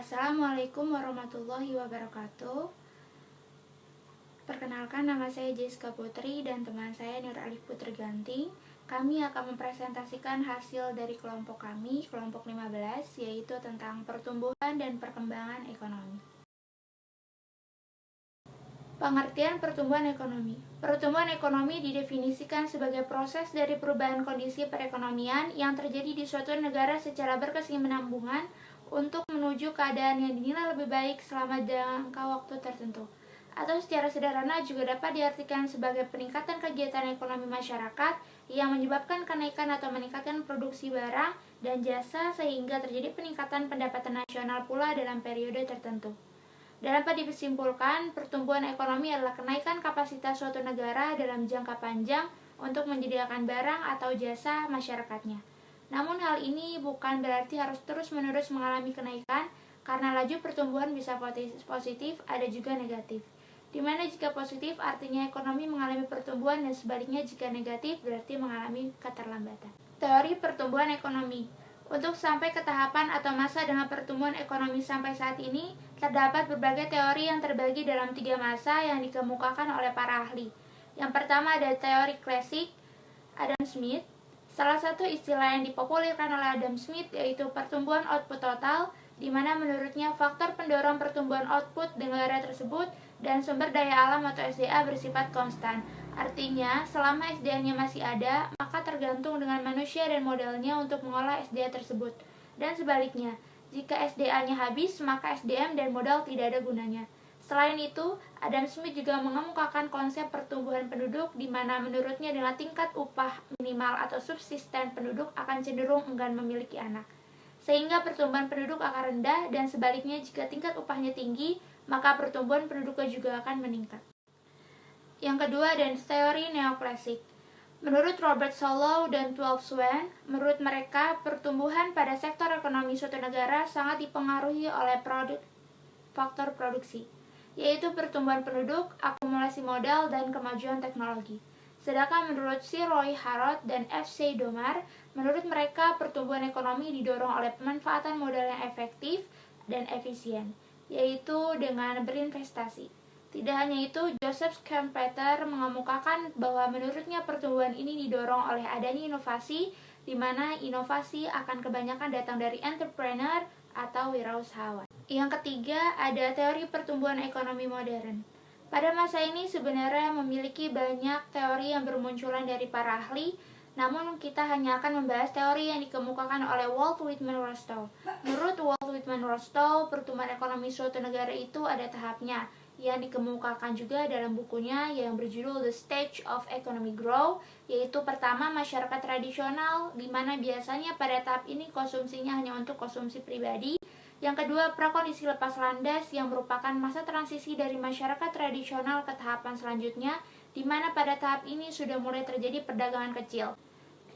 Assalamualaikum warahmatullahi wabarakatuh. Perkenalkan, nama saya Jessica Putri dan teman saya Nur Alif Putri Ganting. Kami akan mempresentasikan hasil dari kelompok kami, kelompok 15, yaitu tentang pertumbuhan dan perkembangan ekonomi. Pengertian pertumbuhan ekonomi. Pertumbuhan ekonomi didefinisikan sebagai proses dari perubahan kondisi perekonomian yang terjadi di suatu negara secara berkesinambungan untuk menuju keadaan yang dinilai lebih baik selama jangka waktu tertentu. Atau secara sederhana juga dapat diartikan sebagai peningkatan kegiatan ekonomi masyarakat yang menyebabkan kenaikan atau meningkatkan produksi barang dan jasa sehingga terjadi peningkatan pendapatan nasional pula dalam periode tertentu. Dapat disimpulkan, pertumbuhan ekonomi adalah kenaikan kapasitas suatu negara dalam jangka panjang untuk menyediakan barang atau jasa masyarakatnya. Namun hal ini bukan berarti harus terus-menerus mengalami kenaikan, karena laju pertumbuhan bisa positif, ada juga negatif. Dimana jika positif artinya ekonomi mengalami pertumbuhan dan sebaliknya jika negatif berarti mengalami keterlambatan. Teori pertumbuhan ekonomi. Untuk sampai ke tahapan atau masa dengan pertumbuhan ekonomi sampai saat ini, terdapat berbagai teori yang terbagi dalam 3 masa yang dikemukakan oleh para ahli. Yang pertama ada teori klasik, Adam Smith. Salah satu istilah yang dipopulerkan oleh Adam Smith yaitu pertumbuhan output total, di mana menurutnya faktor pendorong pertumbuhan output negara tersebut dan sumber daya alam atau SDA bersifat konstan. Artinya, selama SDA-nya masih ada, maka tergantung dengan manusia dan modalnya untuk mengolah SDA tersebut. Dan sebaliknya, jika SDA-nya habis, maka SDM dan modal tidak ada gunanya. Selain itu, Adam Smith juga mengemukakan konsep pertumbuhan penduduk di mana menurutnya dengan tingkat upah minimal atau subsisten penduduk akan cenderung enggan memiliki anak. Sehingga pertumbuhan penduduk akan rendah dan sebaliknya jika tingkat upahnya tinggi, maka pertumbuhan penduduknya juga akan meningkat. Yang kedua ada teori neoklasik. Menurut Robert Solow dan 12 Swan, menurut mereka pertumbuhan pada sektor ekonomi suatu negara sangat dipengaruhi oleh faktor produksi, yaitu pertumbuhan penduduk, akumulasi modal, dan kemajuan teknologi. Sedangkan menurut C. Roy Harrod dan F. C. Domar, menurut mereka pertumbuhan ekonomi didorong oleh pemanfaatan modal yang efektif dan efisien, yaitu dengan berinvestasi. Tidak hanya itu, Joseph Schumpeter mengemukakan bahwa menurutnya pertumbuhan ini didorong oleh adanya inovasi, di mana inovasi akan kebanyakan datang dari entrepreneur atau wirausahawan. Yang ketiga, ada teori pertumbuhan ekonomi modern. Pada masa ini sebenarnya memiliki banyak teori yang bermunculan dari para ahli, namun kita hanya akan membahas teori yang dikemukakan oleh Walt Whitman Rostow. Menurut Walt Whitman Rostow, pertumbuhan ekonomi suatu negara itu ada tahapnya, yang dikemukakan juga dalam bukunya yang berjudul The Stage of Economic Growth, yaitu pertama masyarakat tradisional, di mana biasanya pada tahap ini konsumsinya hanya untuk konsumsi pribadi. Yang kedua, prakondisi lepas landas yang merupakan masa transisi dari masyarakat tradisional ke tahapan selanjutnya, di mana pada tahap ini sudah mulai terjadi perdagangan kecil.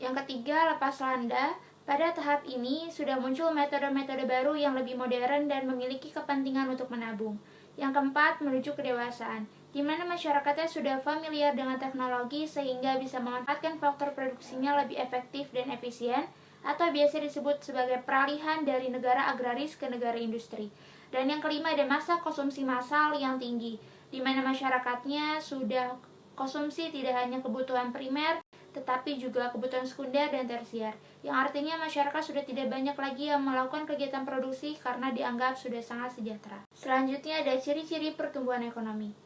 Yang ketiga, lepas landa. Pada tahap ini sudah muncul metode-metode baru yang lebih modern dan memiliki kepentingan untuk menabung. Yang keempat, menuju kedewasaan, di mana masyarakatnya sudah familiar dengan teknologi sehingga bisa memanfaatkan faktor produksinya lebih efektif dan efisien, atau biasa disebut sebagai peralihan dari negara agraris ke negara industri. Dan yang kelima, ada masa konsumsi massal yang tinggi, di mana masyarakatnya sudah konsumsi tidak hanya kebutuhan primer, tetapi juga kebutuhan sekunder dan tersier, yang artinya masyarakat sudah tidak banyak lagi yang melakukan kegiatan produksi karena dianggap sudah sangat sejahtera. Selanjutnya ada ciri-ciri pertumbuhan ekonomi.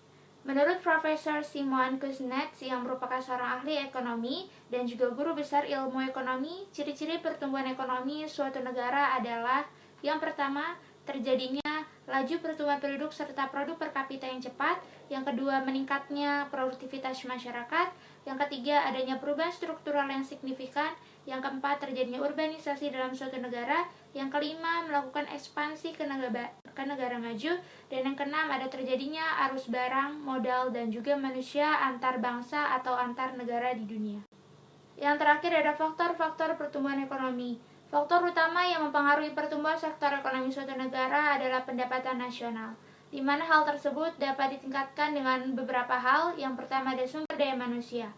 Menurut Profesor Simon Kuznets yang merupakan seorang ahli ekonomi dan juga guru besar ilmu ekonomi, ciri-ciri pertumbuhan ekonomi suatu negara adalah yang pertama, terjadinya laju pertumbuhan penduduk serta produk per kapita yang cepat. Yang kedua, meningkatnya produktivitas masyarakat. Yang ketiga, adanya perubahan struktural yang signifikan. Yang keempat, terjadinya urbanisasi dalam suatu negara. Yang kelima, melakukan ekspansi ke negara maju. Dan yang keenam, ada terjadinya arus barang, modal, dan juga manusia antar bangsa atau antar negara di dunia. Yang terakhir ada faktor-faktor pertumbuhan ekonomi. Faktor utama yang mempengaruhi pertumbuhan sektor ekonomi suatu negara adalah pendapatan nasional, di mana hal tersebut dapat ditingkatkan dengan beberapa hal. Yang pertama ada sumber daya manusia.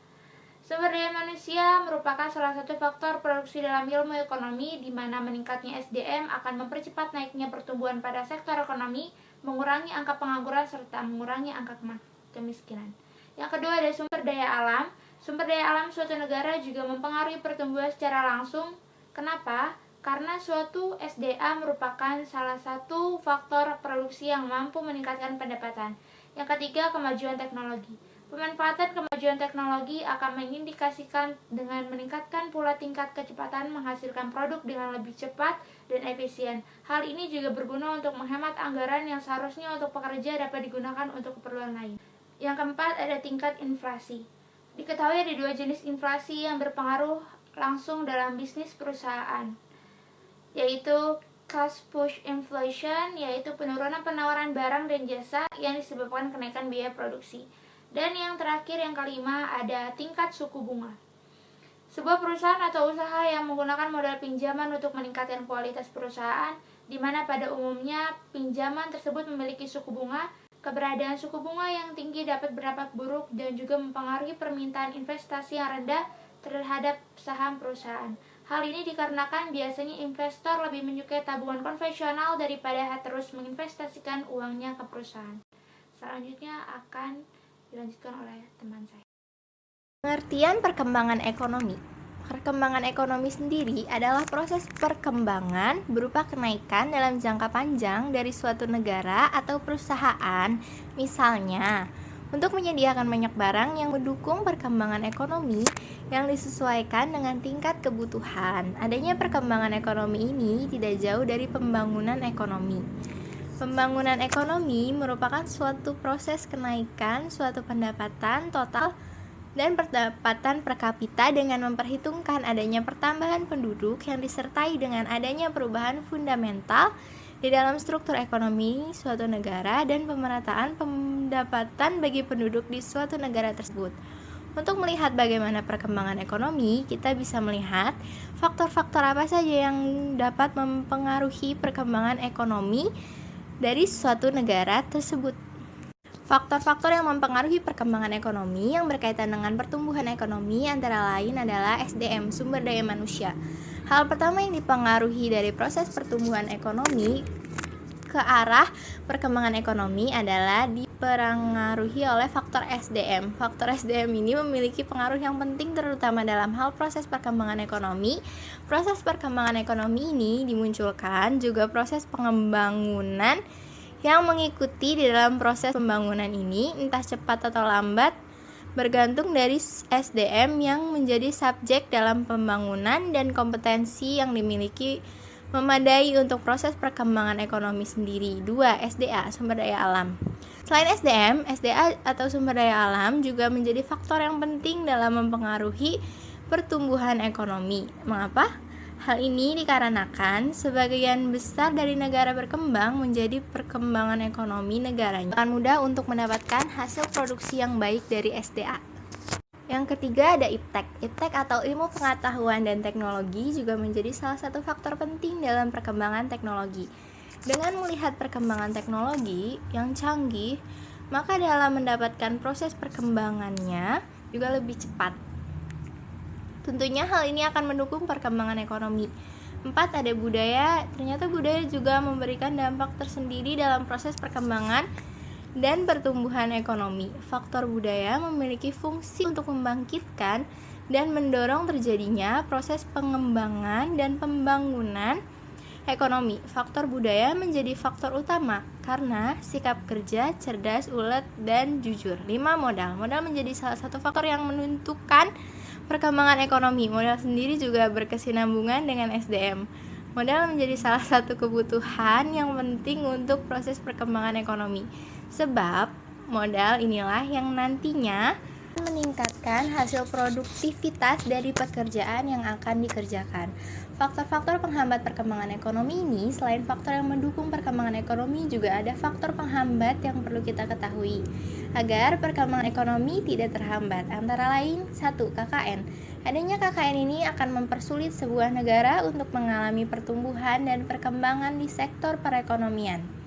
Sumber daya manusia merupakan salah satu faktor produksi dalam ilmu ekonomi, di mana meningkatnya SDM akan mempercepat naiknya pertumbuhan pada sektor ekonomi, mengurangi angka pengangguran, serta mengurangi angka kemiskinan. Yang kedua ada sumber daya alam. Sumber daya alam suatu negara juga mempengaruhi pertumbuhan secara langsung. Kenapa? Karena suatu SDA merupakan salah satu faktor produksi yang mampu meningkatkan pendapatan. Yang ketiga, kemajuan teknologi. Pemanfaatan kemajuan teknologi akan mengindikasikan dengan meningkatkan pula tingkat kecepatan menghasilkan produk dengan lebih cepat dan efisien. Hal ini juga berguna untuk menghemat anggaran yang seharusnya untuk pekerja dapat digunakan untuk keperluan lain. Yang keempat, ada tingkat inflasi. Diketahui ada dua jenis inflasi yang berpengaruh langsung dalam bisnis perusahaan, yaitu cost push inflation, yaitu penurunan penawaran barang dan jasa yang disebabkan kenaikan biaya produksi. Dan yang terakhir, yang kelima, ada tingkat suku bunga. Sebuah perusahaan atau usaha yang menggunakan modal pinjaman untuk meningkatkan kualitas perusahaan, di mana pada umumnya pinjaman tersebut memiliki suku bunga. Keberadaan suku bunga yang tinggi dapat berdampak buruk dan juga mempengaruhi permintaan investasi yang rendah terhadap saham perusahaan. Hal ini dikarenakan biasanya investor lebih menyukai tabungan konvensional daripada terus menginvestasikan uangnya ke perusahaan. Selanjutnya akan dilanjutkan oleh teman saya. Pengertian perkembangan ekonomi. Perkembangan ekonomi sendiri adalah proses perkembangan berupa kenaikan dalam jangka panjang dari suatu negara atau perusahaan. Misalnya, untuk menyediakan banyak barang yang mendukung perkembangan ekonomi yang disesuaikan dengan tingkat kebutuhan. Adanya perkembangan ekonomi ini tidak jauh dari pembangunan ekonomi. Pembangunan ekonomi merupakan suatu proses kenaikan suatu pendapatan total dan pendapatan per kapita dengan memperhitungkan adanya pertambahan penduduk yang disertai dengan adanya perubahan fundamental di dalam struktur ekonomi suatu negara dan pemerataan pendapatan bagi penduduk di suatu negara tersebut. Untuk melihat bagaimana perkembangan ekonomi, kita bisa melihat faktor-faktor apa saja yang dapat mempengaruhi perkembangan ekonomi dari suatu negara tersebut. Faktor-faktor yang mempengaruhi perkembangan ekonomi yang berkaitan dengan pertumbuhan ekonomi antara lain adalah SDM, sumber daya manusia. Hal pertama yang dipengaruhi dari proses pertumbuhan ekonomi ke arah perkembangan ekonomi adalah dipengaruhi oleh faktor SDM. Faktor SDM ini memiliki pengaruh yang penting terutama dalam hal proses perkembangan ekonomi. Proses perkembangan ekonomi ini dimunculkan juga proses pengembangan yang mengikuti di dalam proses pembangunan ini, entah cepat atau lambat, bergantung dari SDM yang menjadi subjek dalam pembangunan dan kompetensi yang dimiliki memadai untuk proses perkembangan ekonomi sendiri. 2. SDA, sumber daya alam. Selain SDM, SDA atau sumber daya alam juga menjadi faktor yang penting dalam mempengaruhi pertumbuhan ekonomi. Mengapa? Hal ini dikarenakan sebagian besar dari negara berkembang menjadi perkembangan ekonomi negaranya akan mudah untuk mendapatkan hasil produksi yang baik dari SDA. Yang ketiga ada IPTEK. IPTEK atau ilmu pengetahuan dan teknologi juga menjadi salah satu faktor penting dalam perkembangan teknologi. Dengan melihat perkembangan teknologi yang canggih, maka dalam mendapatkan proses perkembangannya juga lebih cepat. Tentunya hal ini akan mendukung perkembangan ekonomi. 4. Ada budaya. Ternyata budaya juga memberikan dampak tersendiri dalam proses perkembangan dan pertumbuhan ekonomi. Faktor budaya memiliki fungsi untuk membangkitkan dan mendorong terjadinya proses pengembangan dan pembangunan ekonomi. Faktor budaya menjadi faktor utama karena sikap kerja, cerdas, ulet, dan jujur. 5. Modal. Modal menjadi salah satu faktor yang menentukan perkembangan ekonomi. Modal sendiri juga berkesinambungan dengan SDM. Modal menjadi salah satu kebutuhan yang penting untuk proses perkembangan ekonomi. Sebab modal inilah yang nantinya meningkatkan hasil produktivitas dari pekerjaan yang akan dikerjakan. Faktor-faktor penghambat perkembangan ekonomi ini, selain faktor yang mendukung perkembangan ekonomi, juga ada faktor penghambat yang perlu kita ketahui agar perkembangan ekonomi tidak terhambat. Antara lain, 1. KKN. Adanya KKN ini akan mempersulit sebuah negara untuk mengalami pertumbuhan dan perkembangan di sektor perekonomian.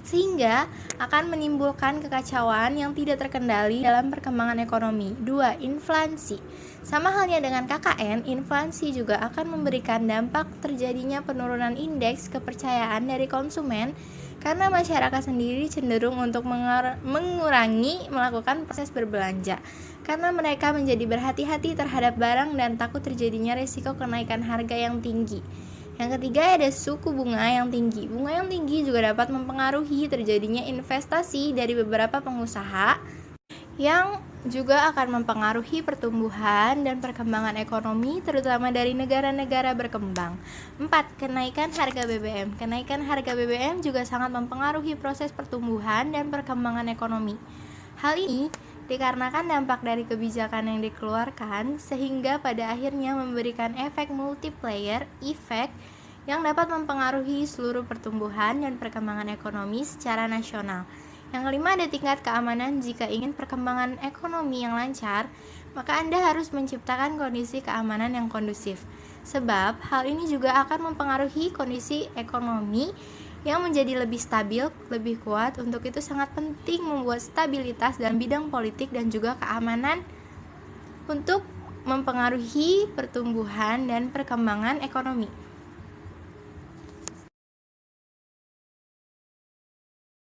sehingga akan menimbulkan kekacauan yang tidak terkendali dalam perkembangan ekonomi. 2. Inflasi. Sama halnya dengan KKN, inflasi juga akan memberikan dampak terjadinya penurunan indeks kepercayaan dari konsumen karena masyarakat sendiri cenderung untuk mengurangi melakukan proses berbelanja karena mereka menjadi berhati-hati terhadap barang dan takut terjadinya risiko kenaikan harga yang tinggi. Yang ketiga ada suku bunga yang tinggi. Bunga yang tinggi juga dapat mempengaruhi terjadinya investasi dari beberapa pengusaha yang juga akan mempengaruhi pertumbuhan dan perkembangan ekonomi terutama dari negara-negara berkembang. 4. Kenaikan harga BBM. Kenaikan harga BBM juga sangat mempengaruhi proses pertumbuhan dan perkembangan ekonomi. Hal ini dikarenakan dampak dari kebijakan yang dikeluarkan sehingga pada akhirnya memberikan efek multiplier effect yang dapat mempengaruhi seluruh pertumbuhan dan perkembangan ekonomi secara nasional. Yang kelima ada tingkat keamanan. Jika ingin perkembangan ekonomi yang lancar, maka Anda harus menciptakan kondisi keamanan yang kondusif. Sebab hal ini juga akan mempengaruhi kondisi ekonomi yang menjadi lebih stabil, lebih kuat. Untuk itu sangat penting membuat stabilitas dalam bidang politik dan juga keamanan untuk mempengaruhi pertumbuhan dan perkembangan ekonomi.